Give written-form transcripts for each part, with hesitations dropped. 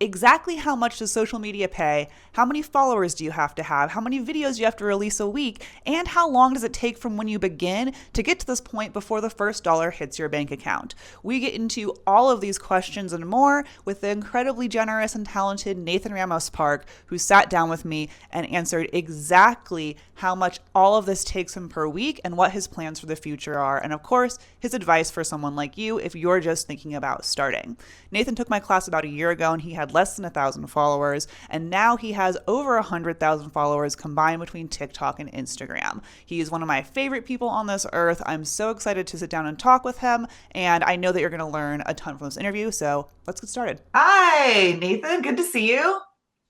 exactly how much does social media pay, how many followers do you have to have, how many videos do you have to release a week, and how long does it take from when you begin to get to this point before the first dollar hits your bank account. We get into all of these questions and more with the incredibly generous and talented Nathan Ramos-Park, who sat down with me and answered exactly how much all of this takes him per week and what his plans for the future are. And of course, his advice for someone like you if you're just thinking about starting. Nathan took my class about a year ago and he had less than 1,000 followers, and now he has over 100,000 followers combined between TikTok and Instagram. He is one of my favorite people on this earth. I'm so excited to sit down and talk with him, and I know that you're going to learn a ton from this interview, so let's get started. Hi, Nathan. Good to see you.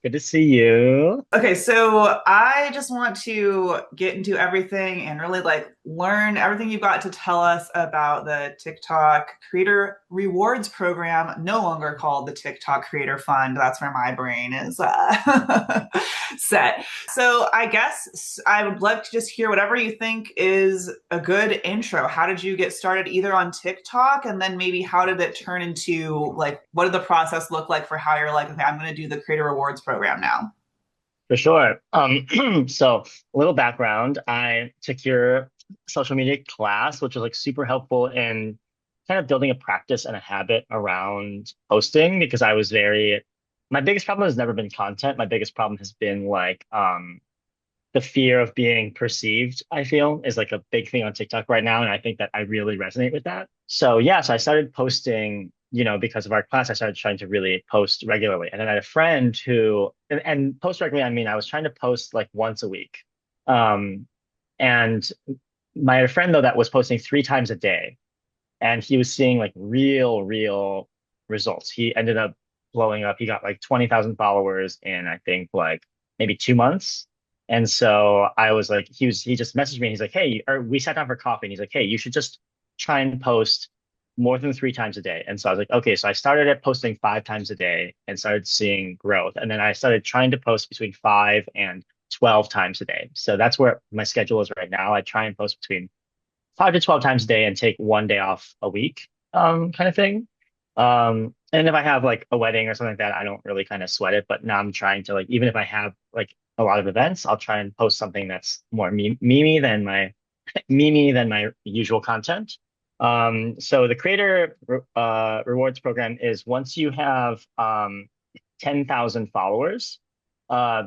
Good to see you. Okay, so I just want to get into everything and really learn everything you've got to tell us about the TikTok Creator Rewards Program, no longer called the TikTok Creator Fund. That's where my brain is set. So I guess I would love to just hear whatever you think is a good intro. How did you get started either on TikTok, and then maybe how did it turn into what did the process look like for how you're like, okay, I'm going to do the Creator Rewards Program now? For sure. So a little background. I took your social media class, which was like super helpful in kind of building a practice and a habit around posting because my biggest problem has never been content. My biggest problem has been the fear of being perceived, I feel, is like a big thing on TikTok right now. And I think that I really resonate with that. So yeah, so I started posting, because of our class, I started trying to really post regularly. And then I had a friend and post regularly, I mean, I was trying to post like once a week. Um, and my had a friend though that was posting 3 times a day, and he was seeing like real results. He ended up blowing up. He got like 20,000 followers in, I think, like maybe 2 months. And so I was like, he just messaged me and he's like, hey, or we sat down for coffee and he's like, hey, you should just try and post more than 3 times a day. And so I was like, okay, so I started at posting 5 times a day and started seeing growth. And then I started trying to post between 5 and 12 times a day. So that's where my schedule is right now. I try and post between 5 to 12 times a day and take one day off a week, kind of thing. And if I have like a wedding or something like that, I don't really kind of sweat it. But now I'm trying to even if I have like a lot of events, I'll try and post something that's more memey than my usual content. So the creator rewards program is once you have 10,000 followers,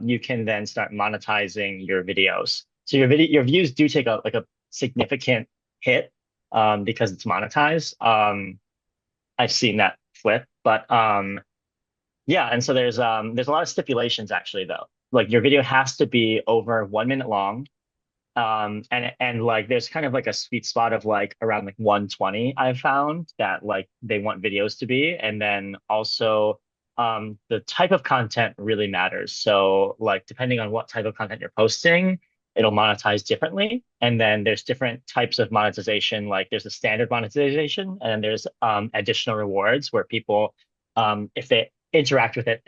you can then start monetizing your videos. So your views do take a significant hit because it's monetized. I've seen that flip, but yeah, and so there's a lot of stipulations actually though. Like your video has to be over 1 minute long. And like there's kind of like a sweet spot of like around like 120 I've found that like they want videos to be. And then also the type of content really matters. So like depending on what type of content you're posting, it'll monetize differently. And then there's different types of monetization. Like there's a standard monetization, and then there's additional rewards where people if they interact with it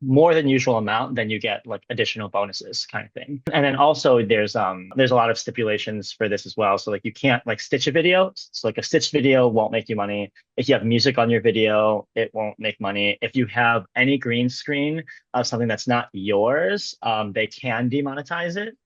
more than usual amount, then you get like additional bonuses kind of thing. And then also there's a lot of stipulations for this as well. So like you can't like stitch a video. So like a stitched video won't make you money. If you have music on your video, it won't make money. If you have any green screen of something that's not yours, they can demonetize it.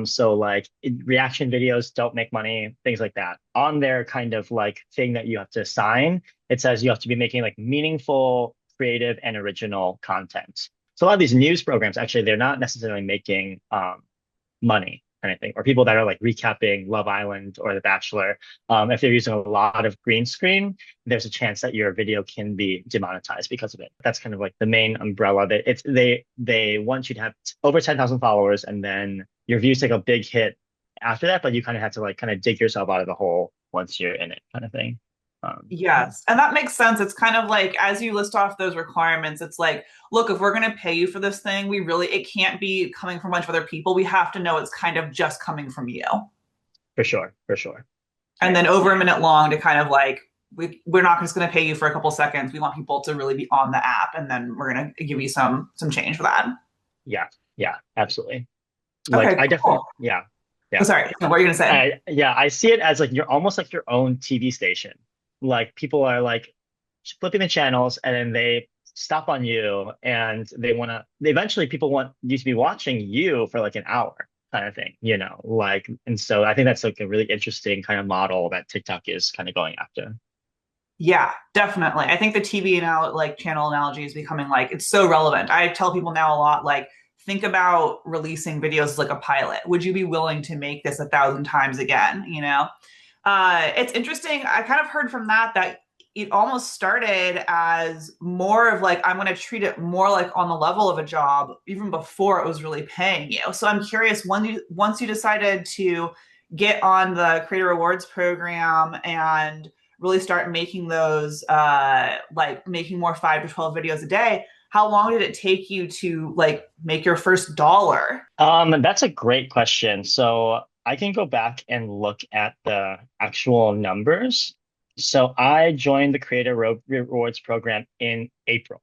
So like reaction videos don't make money, things like that. On their kind of like thing that you have to sign, it says you have to be making like meaningful, creative, and original content. So a lot of these news programs, actually, they're not necessarily making money kind of thing, or people that are like recapping Love Island or The Bachelor. If they're using a lot of green screen, there's a chance that your video can be demonetized because of it. That's kind of like the main umbrella. That they want you to have over 10,000 followers, and then your views take a big hit after that, but you kind of have to like kind of dig yourself out of the hole once you're in it, kind of thing. Yeah. Yes. And that makes sense. It's kind of like as you list off those requirements, it's like, look, if we're going to pay you for this thing, it can't be coming from a bunch of other people. We have to know it's kind of just coming from you. For sure, for sure. And Yeah, then over a minute long to kind of like, we're not just going to pay you for a couple seconds. We want people to really be on the app, and then we're going to give you some change for that. yeah, yeah, absolutely. Like Okay, I definitely, cool. yeah, Oh, yeah. sorry. What are you going to say? I see it as like you're almost like your own TV station. Like people are like flipping the channels and then they stop on you and eventually people want you to be watching you for like an hour kind of thing, like, and so I think that's like a really interesting kind of model that TikTok is kind of going after. Yeah, definitely. I think the TV now like channel analogy is becoming like it's so relevant. I tell people now a lot like think about releasing videos as like a pilot. Would you be willing to make this 1,000 times again? It's interesting. I kind of heard from that it almost started as more of like I'm going to treat it more like on the level of a job even before it was really paying you. So I'm curious when you once you decided to get on the creator rewards program and really start making those like making more 5 to 12 videos a day, how long did it take you to like make your first dollar? That's a great question. So I can go back and look at the actual numbers. So I joined the Rewards program in April.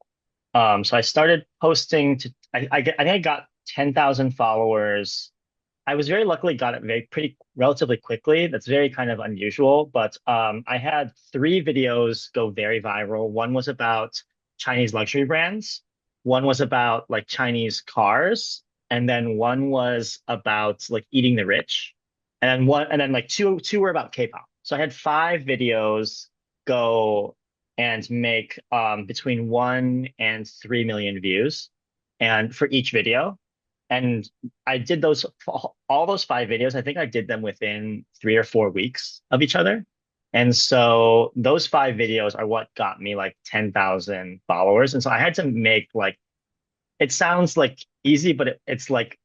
So I started posting to I think I got 10,000 followers. I was very luckily got it very pretty relatively quickly. That's very kind of unusual, but I had three videos go very viral. One was about Chinese luxury brands, one was about like Chinese cars, and then one was about like eating the rich, and then like two were about K-pop. So I had five videos go and make between 1 and 3 million views, and for each video. And I did those all those five videos. I think I did them within 3 or 4 weeks of each other. And so those five videos are what got me like 10,000 followers. And so I had to make like it sounds like easy, but it's like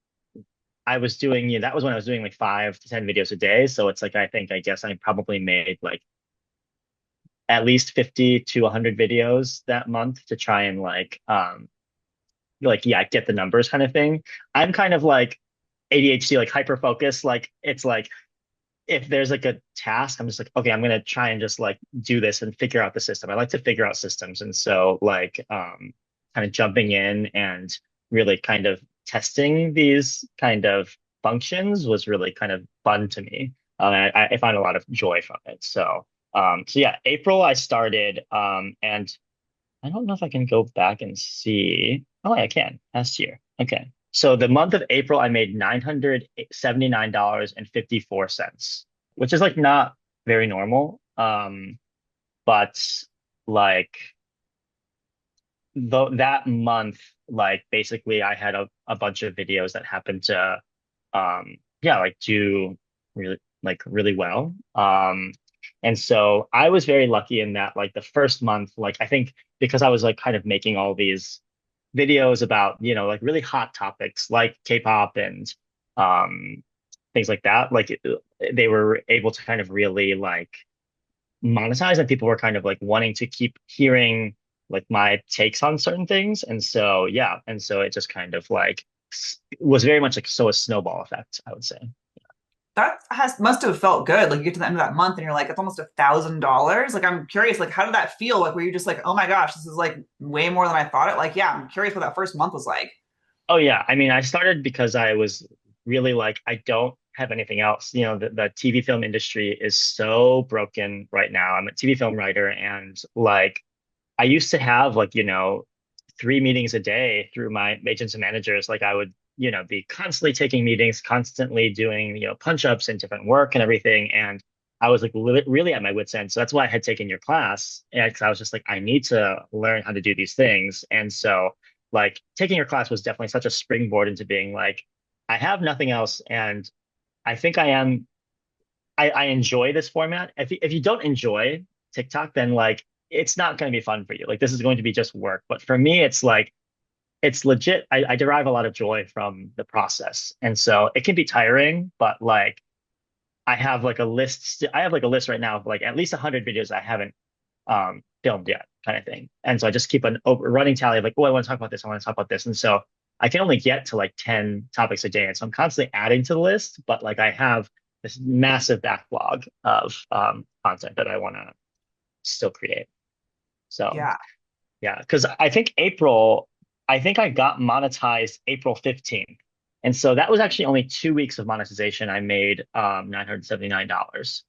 I was doing, that was when I was doing like 5 to 10 videos a day. So it's like I guess I probably made like at least 50 to 100 videos that month to try and like yeah, get the numbers kind of thing. I'm kind of like ADHD, like hyper focus. Like it's like if there's like a task, I'm just like, okay, I'm gonna try and just like do this and figure out the system. I like to figure out systems. And so like kind of jumping in and really kind of testing these kind of functions was really kind of fun to me. I find a lot of joy from it. So yeah, April I started and I don't know if I can go back and see. Oh, I can. Last year. Okay. So the month of April, I made $979.54, which is like not very normal. But like that month, like basically I had a bunch of videos that happened to yeah, like do really well. And so I was very lucky in that like the first month, like I think because I was like kind of making all these videos about, like really hot topics like K-pop and um things like that, like they were able to kind of really like monetize and people were kind of like wanting to keep hearing like my takes on certain things. And so yeah, and so it just kind of like was very much like so a snowball effect, I would say. That has must have felt good. Like you get to the end of that month and you're like, it's almost $1,000. Like I'm curious, like how did that feel? Like were you just like, oh my gosh, this is like way more than I thought it? Like, yeah, I'm curious what that first month was like. Oh yeah, I mean, I started because I was really like, I don't have anything else. The TV film industry is so broken right now. I'm a TV film writer, and like, I used to have like, 3 meetings a day through my agents and managers. Like, I would, be constantly taking meetings, constantly doing, punch ups and different work and everything. And I was like really at my wit's end. So that's why I had taken your class. And 'cause I was just like, I need to learn how to do these things. And so like taking your class was definitely such a springboard into being like, I have nothing else. And I think I enjoy this format. If you don't enjoy TikTok, then like it's not going to be fun for you. Like this is going to be just work. But for me, it's like it's legit. I derive a lot of joy from the process. And so it can be tiring, but like I have like a list right now of like at least 100 videos I haven't filmed yet, kind of thing. And so I just keep an over running tally of like, oh, I want to talk about this, I want to talk about this. And so I can only get to like 10 topics a day. And so I'm constantly adding to the list, but like I have this massive backlog of content that I want to still create. So Yeah. yeah, because I think I got monetized April 15th. And so that was actually only 2 weeks of monetization. I made $979.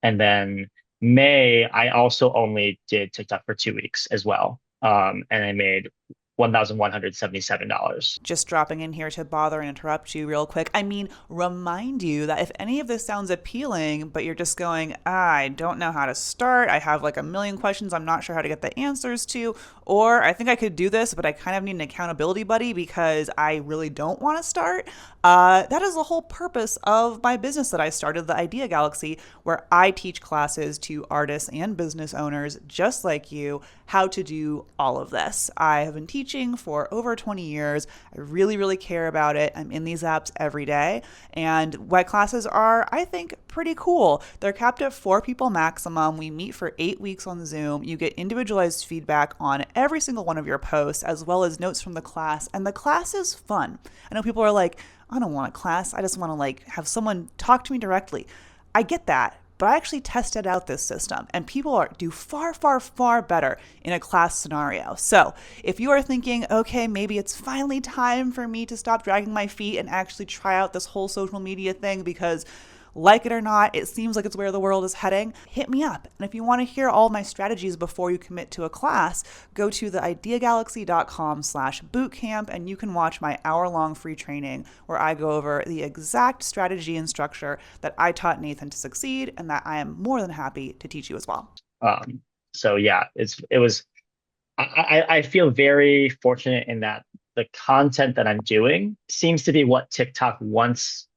And then May, I also only did TikTok for 2 weeks as well. and I made $1,177. Just dropping in here to bother and interrupt you real quick. I mean, remind you that if any of this sounds appealing, but you're just going, I don't know how to start, I have like a million questions I'm not sure how to get the answers to, or I think I could do this, but I kind of need an accountability buddy because I really don't want to start. That is the whole purpose of my business that I started, the Idea Galaxy, where I teach classes to artists and business owners just like you how to do all of this. I have been teaching for over 20 years. I really, really care about it. I'm in these apps every day. And my classes are, I think, pretty cool. They're capped at 4 people maximum. We meet for 8 weeks on Zoom. You get individualized feedback on every single one of your posts, as well as notes from the class. And the class is fun. I know people are like, I don't want a class. I just want to like have someone talk to me directly. I get that, but I actually tested out this system and people do far, far, far better in a class scenario. So if you are thinking, okay, maybe it's finally time for me to stop dragging my feet and actually try out this whole social media thing because like it or not, it seems like it's where the world is heading, hit me up. And if you want to hear all my strategies before you commit to a class, go to theideagalaxy.com/bootcamp and you can watch my hour-long free training where I go over the exact strategy and structure that I taught Nathan to succeed and that I am more than happy to teach you as well. So yeah, it was I feel very fortunate in that the content that I'm doing seems to be what TikTok wants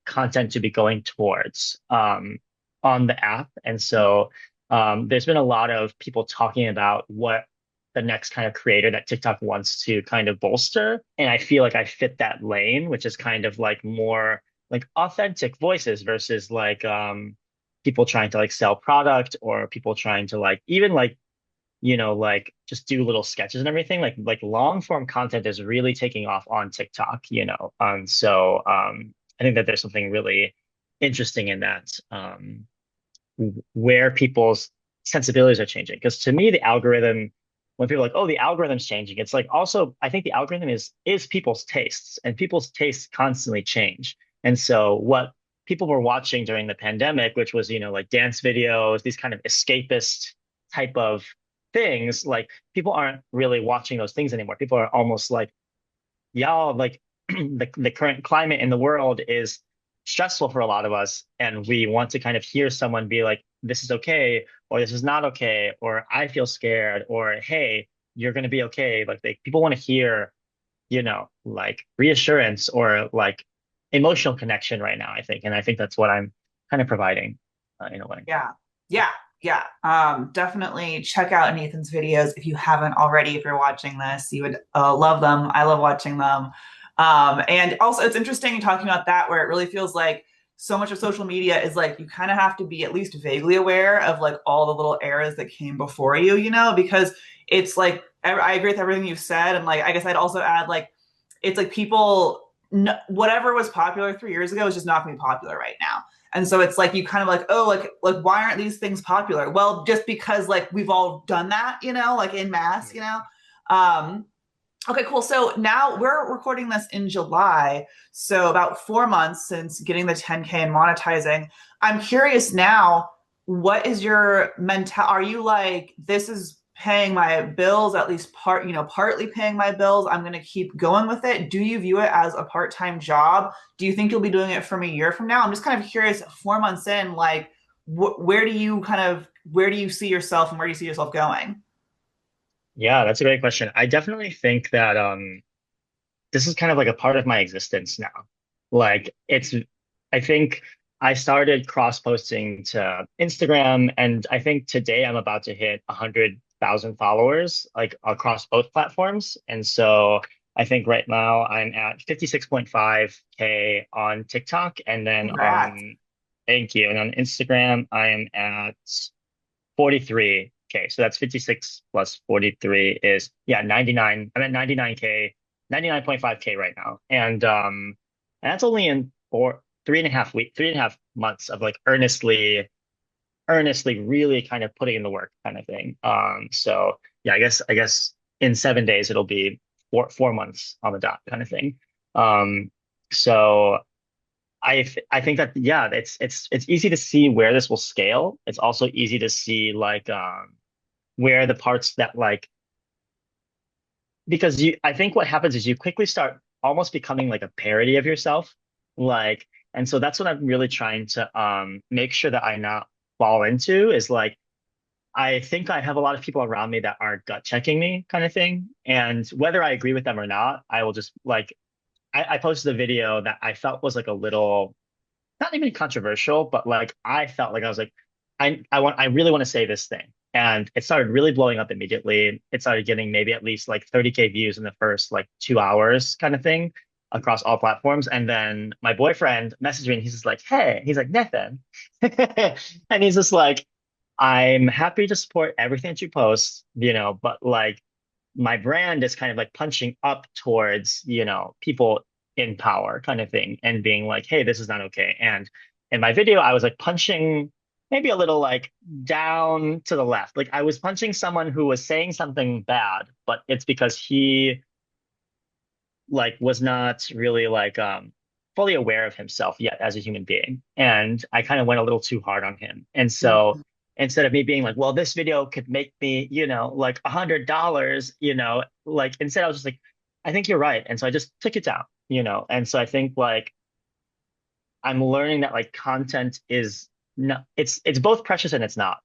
content to be going towards on the app. And so there's been a lot of people talking about what the next kind of creator that TikTok wants to kind of bolster. And I feel like I fit that lane, which is kind of like more like authentic voices versus like people trying to like sell product or people trying to like even like like just do little sketches and everything. Like long form content is really taking off on TikTok, So I think that there's something really interesting in that, where people's sensibilities are changing. Because to me, the algorithm, when people are like, oh, the algorithm's changing, it's like also I think the algorithm is people's tastes, and people's tastes constantly change. And so what people were watching during the pandemic, which was, like dance videos, these kind of escapist type of things, like people aren't really watching those things anymore. People are almost like, y'all, like the current climate in the world is stressful for a lot of us, and we want to kind of hear someone be like, this is okay, or this is not okay, or I feel scared, or hey, you're going to be okay. Like people want to hear, like reassurance or like emotional connection right now, I think. And I think that's what I'm kind of providing in a way. Yeah. Yeah. Yeah. Definitely check out Nathan's videos if you haven't already. If you're watching this, you would love them. I love watching them. And also, it's interesting talking about that, where it really feels like so much of social media is like you kind of have to be at least vaguely aware of like all the little eras that came before you, because it's like I agree with everything you've said. And like, I guess I'd also add like, it's like people, whatever was popular 3 years ago is just not going to be popular right now. And so it's like you kind of like, oh, like why aren't these things popular? Well, just because like we've all done that, like in mass. Um, okay, cool. So now we're recording this in July, so about 4 months since getting the 10K and monetizing. I'm curious now, what is your mental? Are you like, this is paying my bills, at least partly paying my bills. I'm going to keep going with it. Do you view it as a part-time job? Do you think you'll be doing it from a year from now? I'm just kind of curious, 4 months in, like, where do you see yourself and where do you see yourself going? Yeah, that's a great question. I definitely think that this is kind of like a part of my existence now. Like I think I started cross posting to Instagram, and I think today I'm about to hit 100,000 followers, like across both platforms. And so I think right now I'm at 56.5K on TikTok, and then Congrats. thank you. And on Instagram, I am at 43K. So that's 56 plus 43 is, yeah, 99. I'm at 99K, 99.5K right now. And that's only in 3.5 months of like earnestly really kind of putting in the work kind of thing. So yeah, I guess in 7 days it'll be 4 months on the dot kind of thing. So I think that yeah, it's easy to see where this will scale. It's also easy to see like where the parts that like because I think what happens is you quickly start almost becoming like a parody of yourself. Like, and so that's what I'm really trying to make sure that I not fall into is like I think I have a lot of people around me that are gut checking me kind of thing. And whether I agree with them or not, I will just like I posted a video that I felt was like a little not even controversial, but like I felt like I was like, I really want to say this thing. And it started really blowing up immediately. It started getting maybe at least like 30K views in the first like 2 hours kind of thing across all platforms. And then my boyfriend messaged me and he's just like, hey, he's like, Nathan. And he's just like, I'm happy to support everything that you post, but like my brand is kind of like punching up towards, people in power kind of thing and being like, hey, this is not okay. And in my video, I was like punching maybe a little like down to the left. Like I was punching someone who was saying something bad, but it's because he like was not really like fully aware of himself yet as a human being. And I kind of went a little too hard on him. And so Mhm. instead of me being like, well, this video could make me, like $100, like instead I was just like, I think you're right. And so I just took it down, And so I think like I'm learning that like content is not it's both precious and it's not.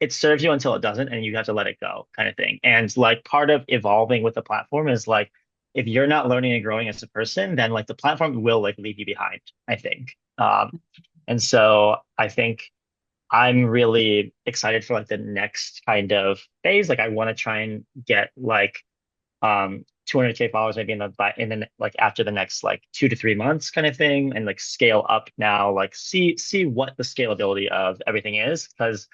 It serves you until it doesn't, and you have to let it go, kind of thing. And like part of evolving with the platform is like if you're not learning and growing as a person, then like the platform will like leave you behind, I think. And so I think I'm really excited for like the next kind of phase. Like I want to try and get like 200K followers maybe in the like after the next like 2 to 3 months kind of thing and like scale up now like see what the scalability of everything is because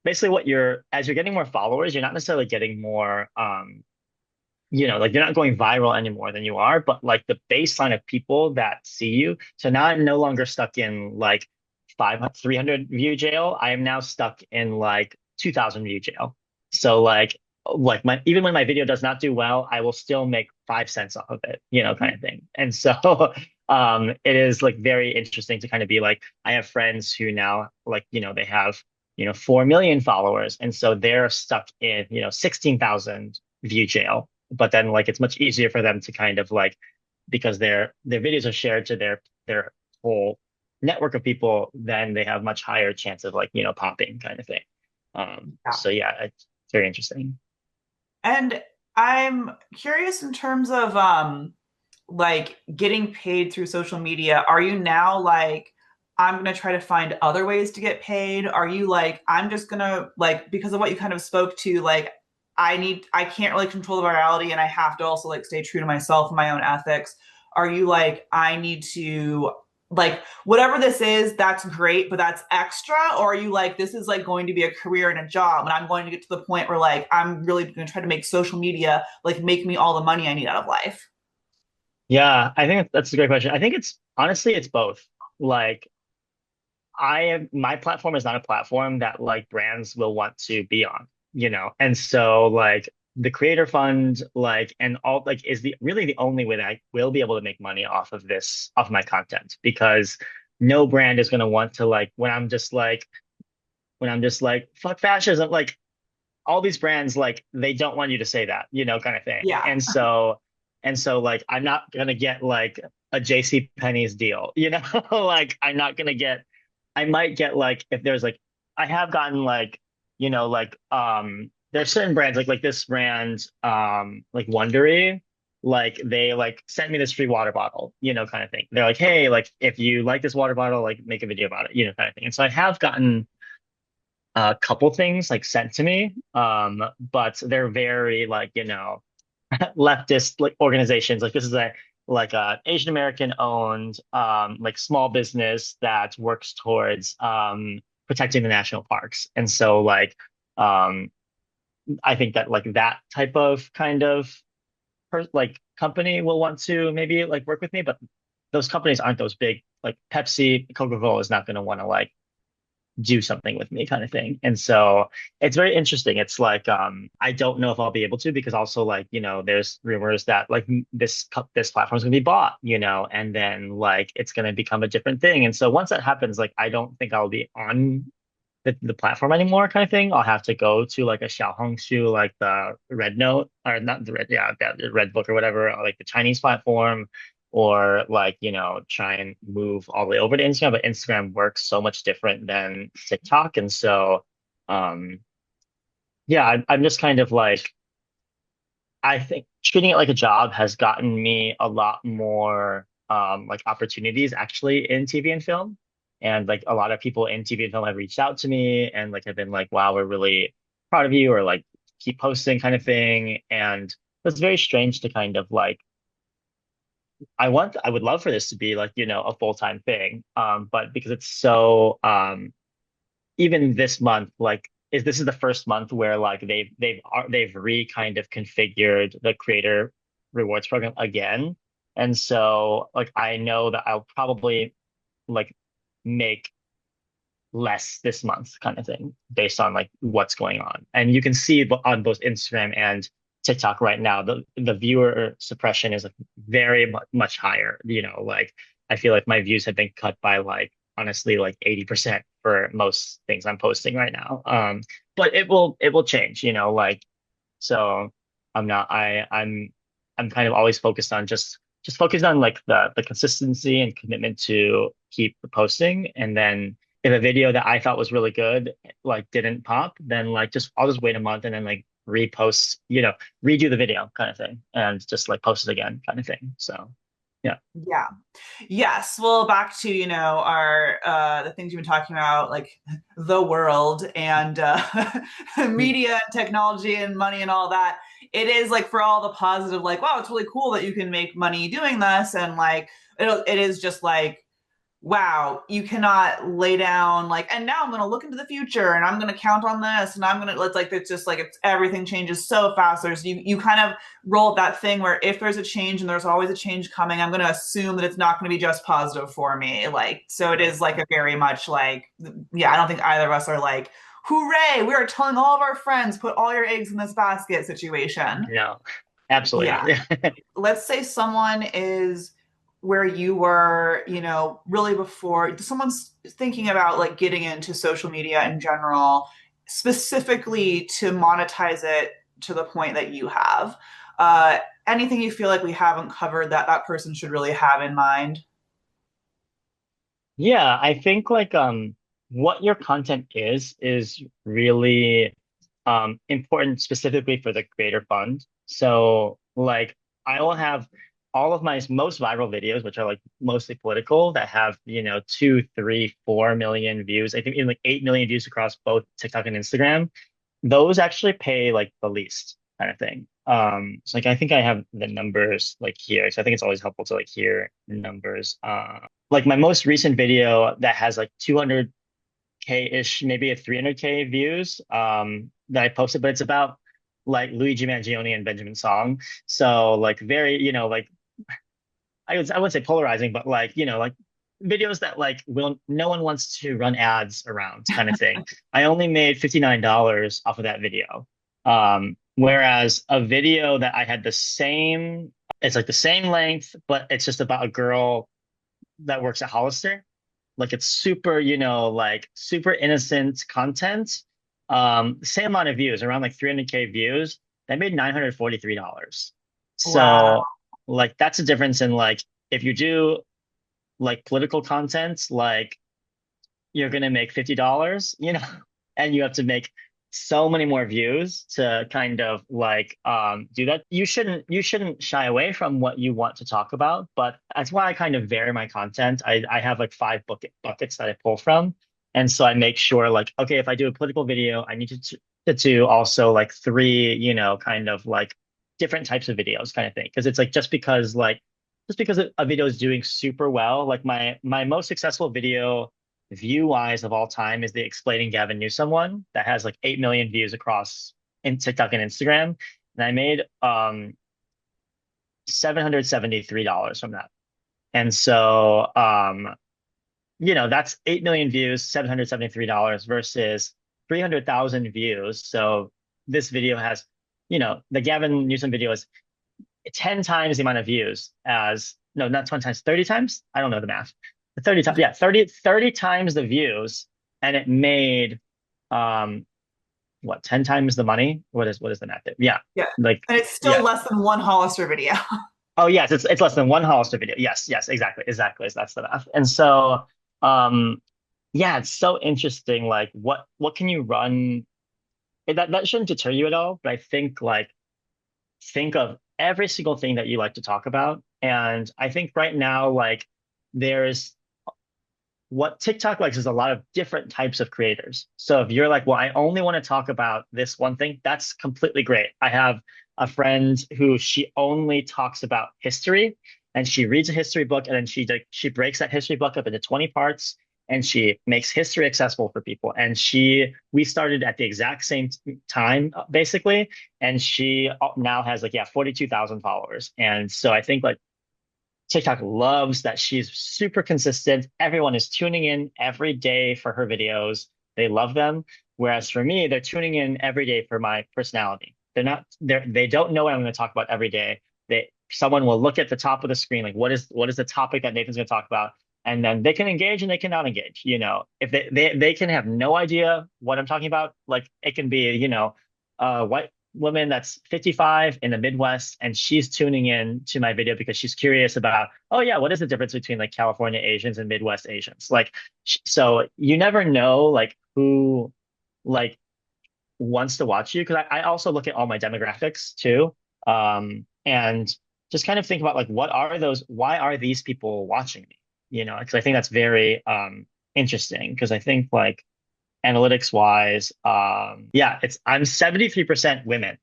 basically what you're as you're getting more followers you're not necessarily getting more like you're not going viral any more than you are but like the baseline of people that see you so now I'm no longer stuck in like 500 300 view jail I am now stuck in like 2000 view jail so like my even when my video does not do well I will still make 5 cents off of it kind of thing and so it is like very interesting to kind of be like I have friends who now like they have 4 million followers and so they're stuck in 16,000 view jail but then like it's much easier for them to kind of like because their videos are shared to their whole network of people, then they have much higher chance of like, popping kind of thing. Yeah. So yeah, it's very interesting. And I'm curious in terms of like getting paid through social media. Are you now like I'm going to try to find other ways to get paid? Are you like I'm just going to like because of what you kind of spoke to like I can't really control the virality and I have to also like stay true to myself and my own ethics. Are you like I need to like whatever this is, that's great, but that's extra? Or are you like, this is like going to be a career and a job, and I'm going to get to the point where like I'm really going to try to make social media like make me all the money I need out of life? Yeah, I think that's a great question. I think it's honestly it's both. Like my platform is not a platform that like brands will want to be on. And so like the creator fund like and all like is the really the only way that I will be able to make money off my content because no brand is going to want to like when I'm just like fuck fascism like all these brands like they don't want you to say that kind of thing Yeah. and so like I'm not gonna get like a JC Penney's deal like I'm not gonna get I might get like if there's like I have gotten like there's certain brands like this brand like Wondery like they like sent me this free water bottle kind of thing they're like hey like if you like this water bottle like make a video about it kind of thing and so I have gotten a couple things like sent to me but they're very like leftist like organizations like this is a Asian American owned like small business that works towards protecting the national parks and so like um I think that like that type of kind of like company will want to maybe like work with me but those companies aren't those big like Pepsi Coca-Cola is not going to want to like do something with me kind of thing. And so it's very interesting. It's like I don't know if I'll be able to because also like, there's rumors that like this platform is going to be bought, and then like it's going to become a different thing. And so once that happens, like I don't think I'll be on the platform anymore kind of thing. I'll have to go to like a Xiaohongshu, like the Red Note, or not the Red, yeah, the Red Book or whatever, or like the Chinese platform, or like, try and move all the way over to Instagram. But Instagram works so much different than TikTok. And so, um, yeah, I'm just kind of like, I think treating it like a job has gotten me a lot more like opportunities actually in TV and film. And like a lot of people in TV and film have reached out to me and like have been like, wow, we're really proud of you, or like keep posting kind of thing. And it's very strange to kind of like I would love for this to be like, a full-time thing. But because it's so even this month, like is this is the first month where like they've re kind of configured the creator rewards program again. And so like I know that I'll probably like make less this month kind of thing based on like what's going on. And you can see on both Instagram and TikTok right now, the viewer suppression is like very much higher. Like I feel like my views have been cut by like honestly like 80% for most things I'm posting right now. But it will change, like so I'm kind of always focused on just focused on like the consistency and commitment to keep posting. And then if a video that I thought was really good like didn't pop, then like just I'll just wait a month and then like repost, redo the video kind of thing and just like post it again kind of thing. So yeah. Yeah. Yes. Well, back to, our the things you've been talking about, like the world and media and technology and money and all that. It is like for all the positive, like, wow, it's really cool that you can make money doing this. And like it is just like wow, you cannot lay down like, and now I'm going to look into the future and I'm going to count on this and I'm going to, it's just like, it's everything changes so fast. You kind of roll that thing where if there's a change and there's always a change coming, I'm going to assume that it's not going to be just positive for me. Like, so it is like a very much like, yeah, I don't think either of us are like, hooray, we are telling all of our friends, put all your eggs in this basket situation. No, absolutely Yeah, not. let's say someone is where you were, really before someone's thinking about like getting into social media in general, specifically to monetize it to the point that you have. Anything you feel like we haven't covered that that person should really have in mind? Yeah, I think like what your content is really important specifically for the creator fund. So like I will have all of my most viral videos, which are like mostly political, that have, 2, 3, 4 million views. I think in like 8 million views across both TikTok and Instagram. Those actually pay like the least kind of thing. So like I think I have the numbers like here. So I think it's always helpful to like hear numbers. Like my most recent video that has like 200K-ish, maybe a 300K views, that I posted, but it's about like Luigi Mangione and Benjamin Song. So like very, like I wouldn't say polarizing, but like, like videos that like will no one wants to run ads around kind of thing. I only made $59 off of that video. Whereas a video that I had it's like the same length, but it's just about a girl that works at Hollister. Like it's super, like super innocent content. Same amount of views, around like 300K views. That made $943. Wow. So like that's a difference in like if you do like political content, like you're gonna make $50, and you have to make so many more views to kind of like do that. You shouldn't shy away from what you want to talk about, but that's why I kind of vary my content. I have like five buckets that I pull from. And so I make sure like, okay, if I do a political video, I need to do also like three, kind of like different types of videos kind of thing. Because it's like just because a video is doing super well, like my most successful video view wise of all time is the explaining Gavin Newsom one that has like 8 million views across in TikTok and Instagram. And I made $773 from that. And so that's 8 million views, $773 versus 300,000 views. So this video has, the Gavin Newsom video is 10 times the amount of views as no, not 20 times, 30 times. I don't know the math. 30 times, yeah, 30 times the views, and it made what, 10 times the money? What is the math there? Yeah. Yeah. Like, And it's still yeah. less than one Hollister video. Oh yes, it's less than one Hollister video. Yes, yes, exactly, exactly. That's the math. And so, um, yeah, it's so interesting. Like, what can you run? That shouldn't deter you at all. But I think like think of every single thing that you like to talk about. And I think right now, like, there's what TikTok likes is a lot of different types of creators. So if you're like, well, I only want to talk about this one thing, that's completely great. I have a friend who she only talks about history and she reads a history book and then she breaks that history book up into 20 parts and she makes history accessible for people. And we started at the exact same time basically, and she now has like, yeah, 42,000 followers. And so I think like TikTok loves that she's super consistent. Everyone is tuning in every day for her videos. They love them. Whereas for me, they're tuning in every day for my personality. They don't know what I'm going to talk about every day. Someone will look at the top of the screen, like what is the topic that Nathan's going to talk about? And then they can engage and they cannot engage. If they can have no idea what I'm talking about, like it can be, white woman that's 55 in the Midwest, and she's tuning in to my video because she's curious about, oh yeah, what is the difference between like California Asians and Midwest Asians? Like, so you never know like who like wants to watch you because I also look at all my demographics too, and just kind of think about like why are these people watching me? Because I think that's very interesting because I think like analytics wise, yeah, I'm 73% women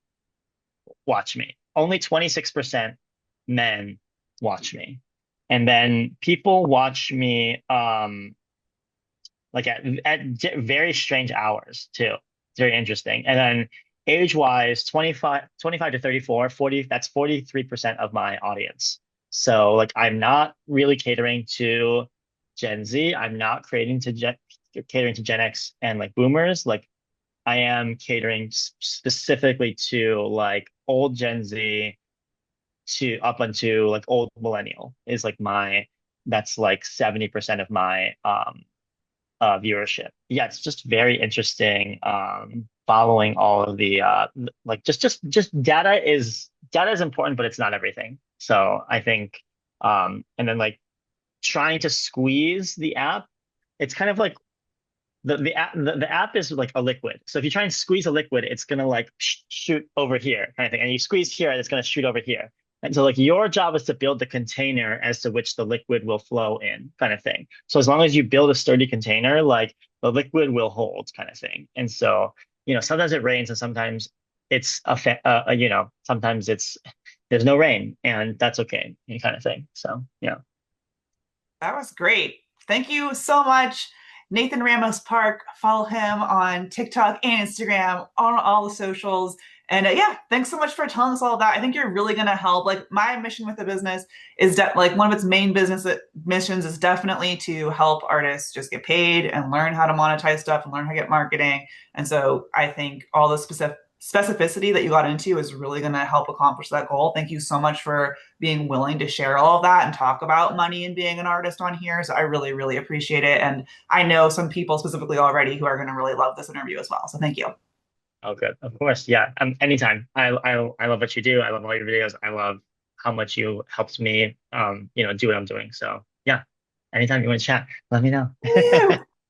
watch me. Only 26% men watch me. And then people watch me like at very strange hours too. It's very interesting. And then age-wise, 25 to 34, 40, that's 43% of my audience. So like I'm not really catering to Gen Z. I'm not catering to Gen X and like boomers. Like I am catering specifically to like old Gen Z to up until like old millennial is like that's like 70% of my viewership. Yeah, it's just very interesting following all of the like just data is important, but it's not everything. So I think and then like trying to squeeze the app, it's kind of like the app is like a liquid. So if you try and squeeze a liquid, it's gonna like shoot over here kind of thing. And you squeeze here, and it's gonna shoot over here. And so like your job is to build the container as to which the liquid will flow in, kind of thing. So as long as you build a sturdy container, like the liquid will hold, kind of thing. And so sometimes it rains, and sometimes sometimes there's no rain, and that's okay, kind of thing. So yeah. That was great. Thank you so much, Nathan Ramos-Park. Follow him on TikTok and Instagram, on all the socials. And yeah, thanks so much for telling us all of that. I think you're really going to help. Like my mission with the business is like one of its main business missions is definitely to help artists just get paid and learn how to monetize stuff and learn how to get marketing. And so I think all the specificity that you got into is really going to help accomplish that goal. Thank you so much for being willing to share all of that and talk about money and being an artist on here. So I really, really appreciate it. And I know some people specifically already who are going to really love this interview as well. So thank you. Oh, good. Of course. Yeah. Anytime. I love what you do. I love all your videos. I love how much you helped me, do what I'm doing. So yeah, anytime you want to chat, let me know. Woo!